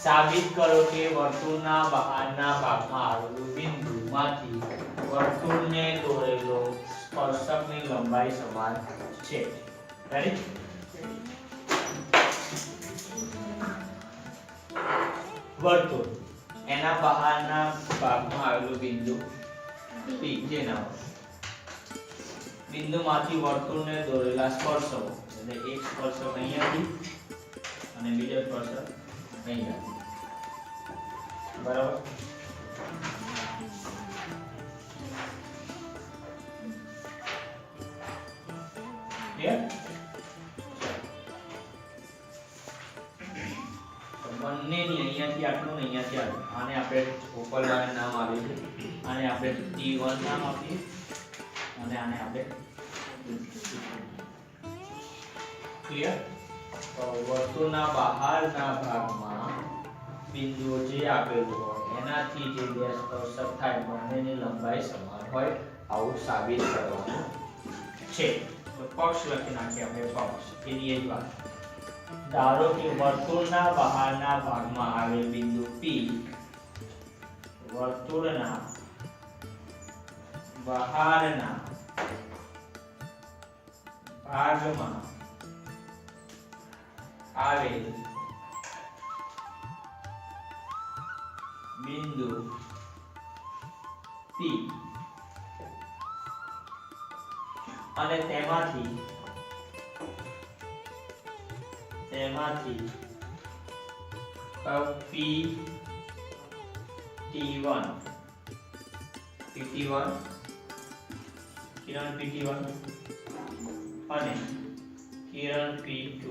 સાબિત કરો કે વર્તુળના બહારના ભાગમાં આવેલું બિંદુમાંથી વર્તુળને દોરેલો સ્પર્શકની લંબાઈ સમાન છે. રેડી? વર્તુળ એના બહારના ભાગમાં આવેલું બિંદુ P જે નામ બિંદુમાંથી વર્તુળને દોરેલા સ્પર્શકો એટલે એક સ્પર્શક અહીંયાથી અને બીજો સ્પર્શક અહીંયાથી. બરાબર? ક્લિયર? બંનેની અહીંયાથી આટલું ને અહીંયાથી આટલું. આને આપણે ઉપરવાળા નામ આપ્યું છે. આને આપણે T1 નામ આપીએ અને આને આપણે ક્લિયર? તો વર્તુળના બહારના ભાગમાં બિંદુઓ જે આપેલું હોય એનાથી જે બે સ્પર્શક થાય બંનેની લંબાઈ સમાન હોય આવું સાબિત કરવાનું છે. તો પક્ષ લખી નાખીએ આપણે પક્ષ. એની જ વાત. ધારો કે વર્તુળના બહારના ભાગમાં આવેલ બિંદુ P વર્તુળના બહારના ભાગમાં આવેલ બિંદુ P અને તેમાંથી PT1 કિરણ PT1 અને કિરણ P2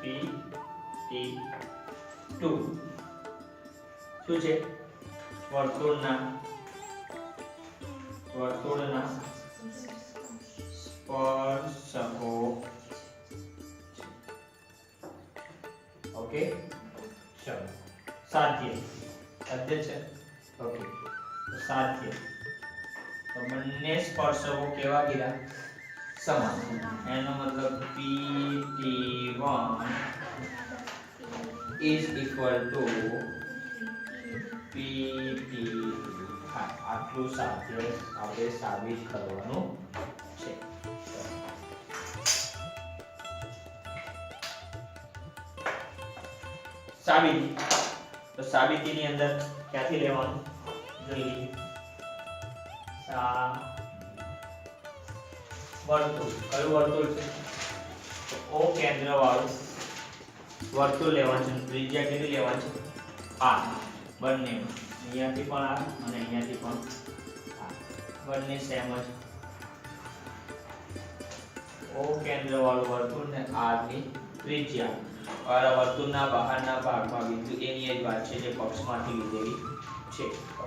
PT2 શું છે? વર્તુળના સ્પર્શકો. ઓકે, ચલો. સાધ્ય છે. ઓકે, તો સાધ્ય તો બંને સ્પર્શકો કેવા કીધા? સમાન. એનો મતલબ PT1 is equal to PT2. આટલું સાધ્ય આપણે સાબિત કરવાનું છે. સાબિતી. તો સાબિતીની અંદર ક્યાંથી લેવાનું જોઈએ? વર્તુળ. કયું વર્તુળ છે? તો O કેન્દ્ર વાળું વર્તુળ લેવાનું છે. ત્રિજ્યા કેટલી લેવાની છે? R. બંને અહીંયાથી પણ R અને અહીંયાથી પણ R. બંને સેમ જ. O કેન્દ્ર વાળું વર્તુળ ને R ની ત્રિજ્યા. આ વર્તુળના બહારના ભાગમાં બિંદુ A ની જ વાત છે જે પક્ષમાંથી લીધેલી છે.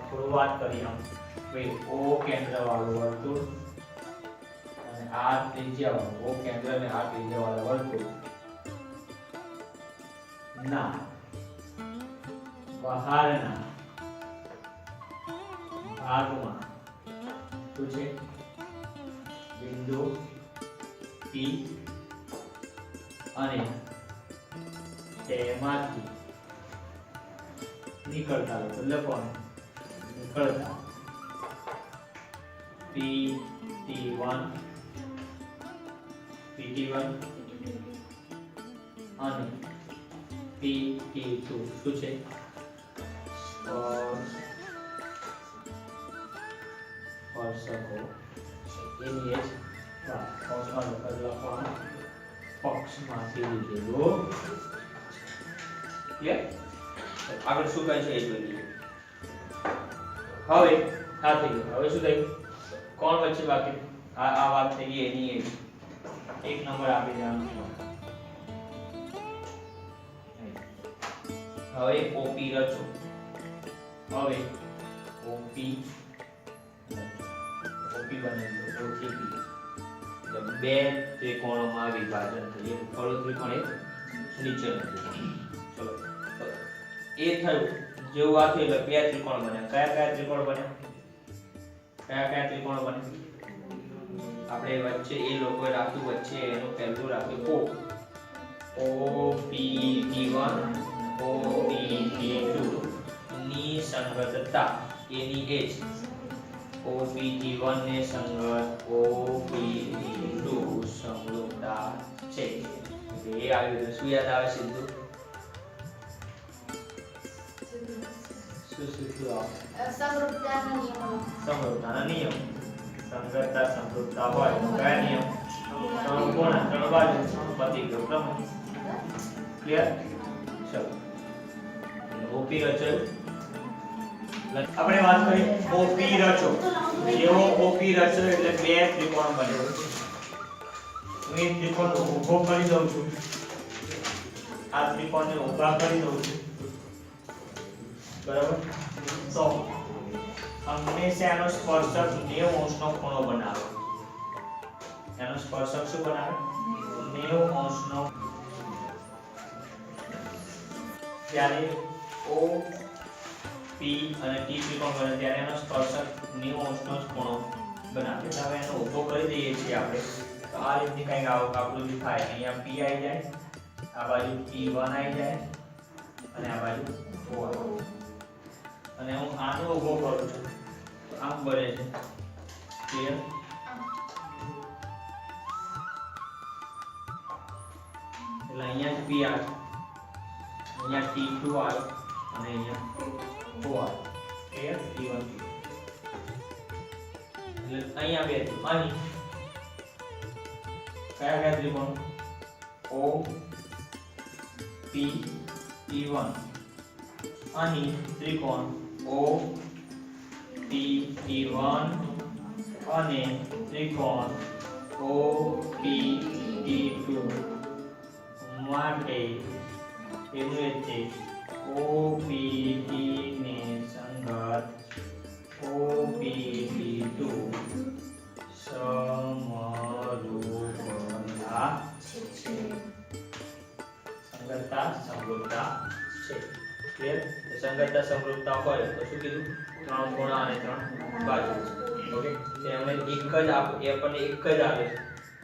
થોડું વાત કરીએ આમ. ભાઈ O કેન્દ્ર વાળું વર્તુળ અને R ત્રિજ્યા વાળું. O કેન્દ્ર અને R ત્રિજ્યા વાળું વર્તુળ ના બહારના ભાગમાં શું છે? બિંદુ P અને તેમાંથી નીકળતા લખવાનું નીકળતા PT1 અને PT2 શું છે? સ્પર્શકો. એની જ પક્ષમાં લખવાનું પક્ષમાંથી લીધેલો. ક્લિયર? આગળ શું કહે છે એ જોઈ લઈએ. હવે આ થઈ ગયું. હવે શું થયું? કોણ વચ્ચે બાકી? આ વાત થઈ ગઈ એની એક નંબર આપી દેવાનો. હવે OP રચો. હવે OP બનાવી દો. OTP એટલે બે ત્રિકોણોમાં વિભાજન થયું. એક ઉપરનું ત્રિકોણ એક નીચેનું ત્રિકોણ. ચલો એ થયું. જેવું આ થયું એટલે બે ત્રિકોણ બન્યા. કયા ત્રિકોણ બન્યા? કયા ત્રિકોણ બન્યા? આપણે વચ્ચે એ લોકોએ રાખ્યું, વચ્ચે એનું પહેલું રાખ્યું O. OPT1 OPT2 ની સંગતતા એની એજ OPT1 ને સંગત OPT2 સમરૂપતા છે. એ આવ્યું શું યાદ આવે સીધું શું આવે સમરૂપતાના નિયમ સંગતતા સમરૂપતા હોય તો કયા નિયમ ત્રણ કોણ ત્રણ બાજુ પતિ ગયો પ્રમેય ક્લિયર ચલો ઓપી રચો આપણે વાત કરી ઓપી રચો જેવો ઓપી રચો એટલે બે ત્રિકોણ બને હું એ ત્રિકોણ ઊભો કરી દઉં છું આ ત્રિકોણને ઊભા કરી દઉં છું બરાબર તો હંમેશા એનો સ્પર્શક 90 અંશનો ખૂણો બનાવે એનો સ્પર્શક શું બનાવે 90 અંશનો ત્યારે O P અને T ત્રિકોણ બને ત્યારે એનો સ્પર્શક 90 અંશનો જ ખૂણો બનાવે હવે એનો ઊભો કરી દઈએ છીએ આપણે તો આ રીતની કંઈક આકૃતિ થાય અહીંયા P આવી જાય આ બાજુ T1 આવી જાય અને આ બાજુ O આવી અને હું આનો ઊભો કરું છું તો આમ બને છે ક્લિયર એટલે અહીંયા P આવે અહીંયા T2 આવે અને અહીંયા O આવે ક્લિયર T1 એટલે અહીંયા બે અહીં કયા કયા ત્રિકોણ O P T1 અહીં ત્રિકોણ O P T1 અને ત્રિકોણ O P T2 માટે એનું એ છે O P T ને સંગત O P T2 સમરૂપતા સંગતતા સમરૂપતા છે ક્લિયર સંગતતા સમરૂપતા હોય તો શું કીધું ત્રણ ખૂણા અને ત્રણ બાજુ ઓકે તેમને એક જ એ આપણને એક જ આવે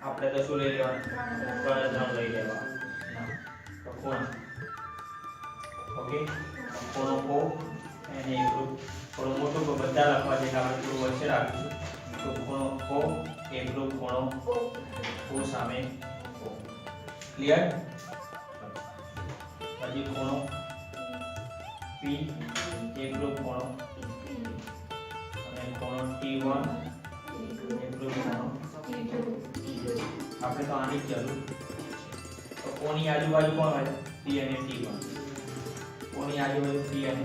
આપણે તો શું લઈ લેવાનું ત્રણ લઈ લેવાના તો ખૂણા ઓકે ખૂણો કો અને એકરૂપ થોડું મોટું તો બધા લખવા છે આપણે થોડું વચ્ચે રાખીશું તો ખૂણો કો એકરૂપ ખૂણો કો સામે કો ક્લિયર પછી ખૂણો P એકરૂપ ખૂણો અને ખૂણો T1 એકરૂપ ખૂણો આપણે તો આની જ જરૂર તો કોની આજુબાજુ કોણ હોય P અને T1 કોની આજુબાજુ P અને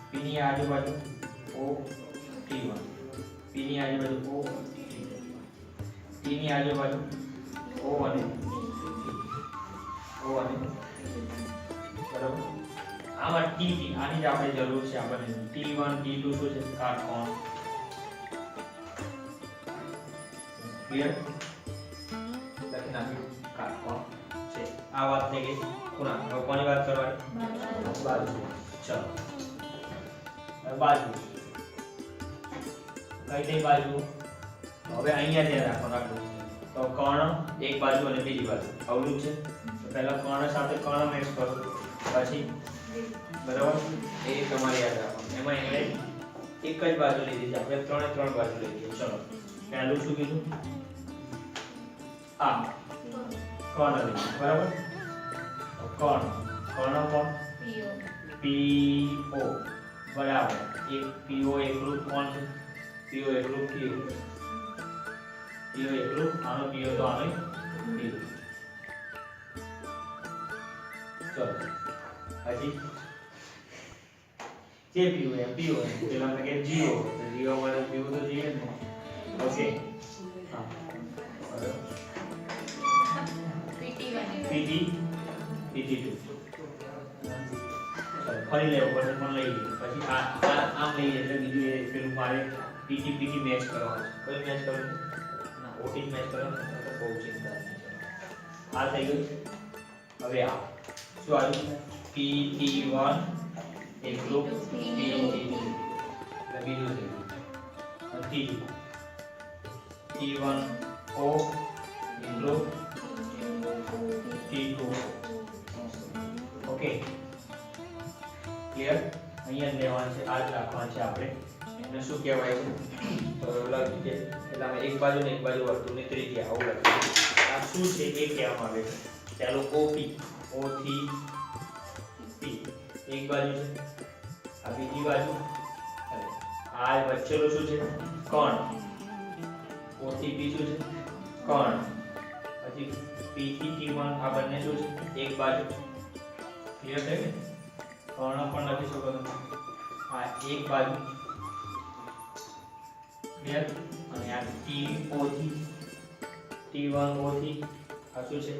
P ની આજુબાજુ O T1 P ની આજુબાજુ O T ની આજુબાજુ O અને બરાબર આમાં T આની જ આપણે જરૂર છે આપણને T1 T2 શું છે કાટકોણ ક્લિયર લખી નાખ્યું કાટકોણ છે આ વાત થઈ ગઈ ખૂણા હવે કોની વાત કરવાની બાજુ ચલો બાજુ કઈ બાજુ હવે અહીંયા ધ્યાન રાખવાનું તો કર્ણ એક બાજુ અને બીજી બાજુ અવળું છે તો પહેલા કર્ણ સાથે કર્ણ મેચ કરો પછી બરાબર એ તમારે યાદ રાખવાનું એમાં એને એક જ બાજુ લીધી છે આપણે ત્રણ બાજુ લીધી ચલો પહેલું શું કીધું આ કર્ણ લીધું બરાબર કર્ણ કોણ PO બરાબર એક PO એકરૂપ કોણ છે PO એકરૂપ PO એકરૂપ આનો PO તો આનો PO ચલો હજી જે PO એમ PO પેલા મેં કે 0 તો 0 વાળો PO તો 0 જ ને ઓકે હા બરાબર PT2 ફરી લેવો પડશે પણ લઈ લઈએ પછી આમ લઈએ એટલે બીજું એ પેલું મારે PT મેચ કરવાનું છે કયું મેચ કરવાનું ના OT મેચ કરવાનું તો બહુ ચિંતા નહીં આ થઈ ગયું હવે આ શું આવ્યું PT1 એકરૂપ PT2 એટલે બીજું થઈ ગયું ત્રીજું T1 O એકરૂપ થી 2 ઓકે ક્લિયર અહીંયા લેવાનું છે આ જ રાખવાનું છે આપણે એને શું કહેવાય છે તો લખી દે એટલે અમે એક બાજુ ને એક બાજુ વર્તુળની ત્રિજ્યા આવું લખીએ આ શું છે એ કહેવામાં આવે છે ચાલો OP O થી P એક બાજુ છે આ બીજી બાજુ અને આ વચ્ચેનો શું છે કોણ O થી P શું છે કોણ પછી P થી T1 આ બંને શું છે એક બાજુ ક્લિયર છે કે કર્ણ પણ લખી શકો તમે આ એક બાજુ ક્લિયર અને આ T0 થી T1 O થી આ શું છે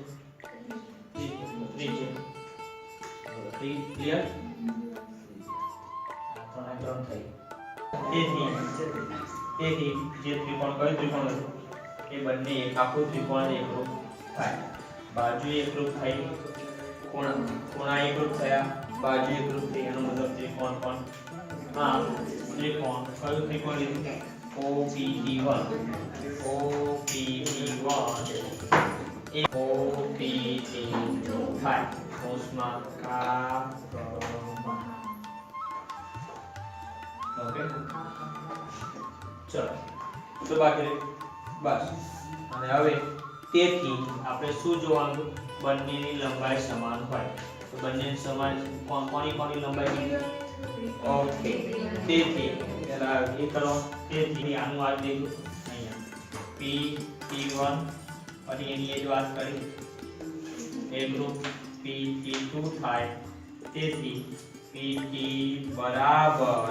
ત્રિજ્યા ક્લિયર આ ત્રણ થઈ તેથી જે ત્રિકોણ કયો ત્રિકોણ હતો એ બંને એક આખું ત્રિકોણ એકરૂપ થાય બાજુ એકરૂપ થઈ ખૂણા એકરૂપ થયા બાજુ એકરૂપ થઈ એનો મતલબ ત્રિકોણ પણ હા ત્રિકોણ કયું ત્રિકોણ લીધું OPT1 એ OPT2 થાય કૌંસમાં ઓકે ચલો તો બાકી બસ અને હવે તેથી આપણે શું જોવાનું બંનેની લંબાઈ સમાન હોય તો બંનેની સમાન કોની લંબાઈ ઓકે તેથી પેલા એ કરો તેથી આનું આ લીધું અહીંયા PT1 અને એની જ વાત કરી એકરૂપ PT2 થાય તેથી PT બરાબર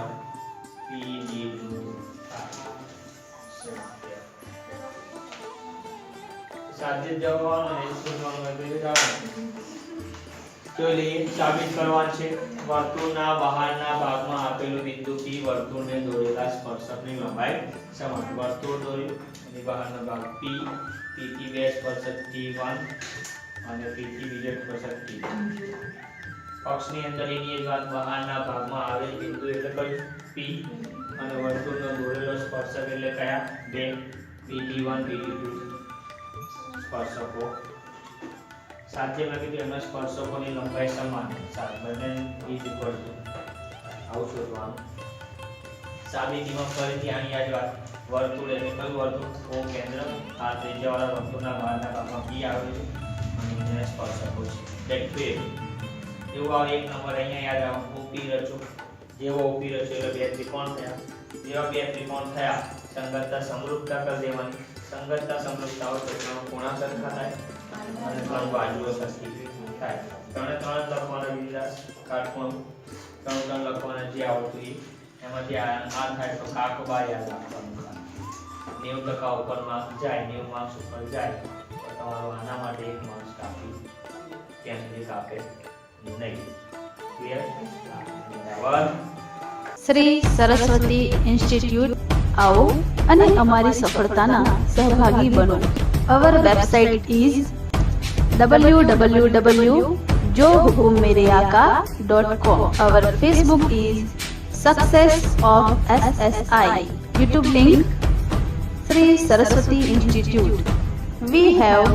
PD2 સાદિત જવાબ અને શોધવાનું એટલે જવાનું તો લે સાબિત કરવાનું છે વર્તુળના બહારના ભાગમાં આપેલું બિંદુ P વર્તુળને દોરેલા સ્પર્શકની લંબાઈ સમાન વર્તુળ દોર્યું અને બહારનો ભાગ P થી બે સ્પર્શક T1 અને P થી બીજો સ્પર્શક T2 અક્ષની અંદર એની એક વાત બહારના ભાગમાં આવેલ બિંદુ એટલે કયું P અને વર્તુળનો દોરેલો સ્પર્શક એટલે કયા બે PT1 PT2 સ્પર્શકો સાથે લખી દે એમના સ્પર્શકોની લંબાઈ સમાન બંને ઇઝ ઇક્વલ ટુ આવું શોધવાનું સાબિતીમાં ફરીથી આની આ જ વાત વર્તુળ એટલે કયું વર્તુળ O કેન્દ્ર આ ત્રિજ્યાવાળા વર્તુળના બહારના ભાગમાં P આવેલું છે અને એના સ્પર્શકો છે ધેટ ફેર એવું આ એક નંબર અહીંયા યાદ રાખો OP રચો જેવો OP રચો એટલે બે ત્રિકોણ થયા જેવા બે ત્રિકોણ થયા સંગતતા સમરૂપતા કરી દેવાની સંગતતા સમરૂપતા હોય તો ત્રણ ખૂણા સરખા થાય અને ત્રણ બાજુઓ સરખી થાય ત્રણે ત્રણ લખવાના બીજા કાટખૂણું ત્રણ લખવાના જે આવડતું એ એમાંથી આ થાય તો કાકબા યાદ રાખવાનું 90% ઉપર માર્ક જાય 90 માર્ક્સ ઉપર જાય તો તમારો આના માટે એક માર્ક્સ કાપી ત્યાં સુધી કાપે નહીં ક્લિયર બરાબર શ્રી સરસ્વતી ઇન્સ્ટિટ્યૂટ आओ અને અમારી સફળતાના સહભાગી બનો. Our website is www.johukummereaaka.com. Our Facebook is Success of SSI. YouTube link Sri Saraswati Institute. We have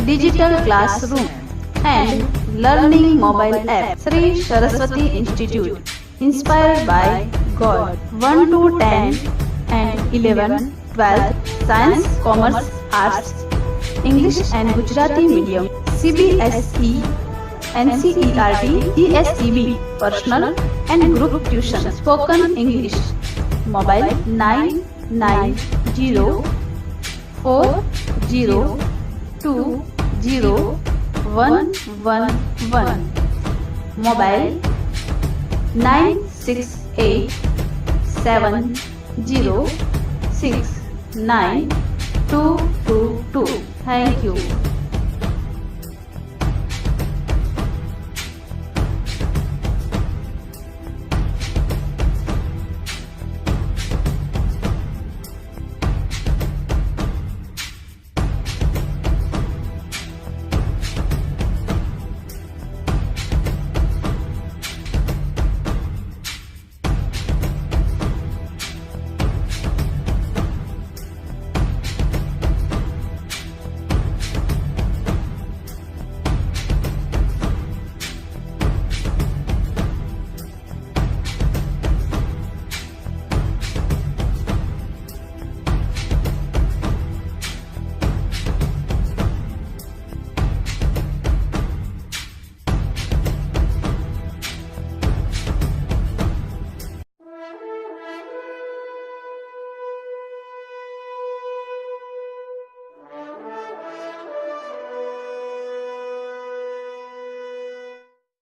digital classroom and learning mobile app. Sri Saraswati Institute. Inspired by God. 1 to 10 and 11, 12, Science, Commerce, Arts, English and Gujarati medium, CBSE, NCERT, ESEB, personal and group tuition, spoken English, mobile 990402011, mobile 9687069222. Thank you.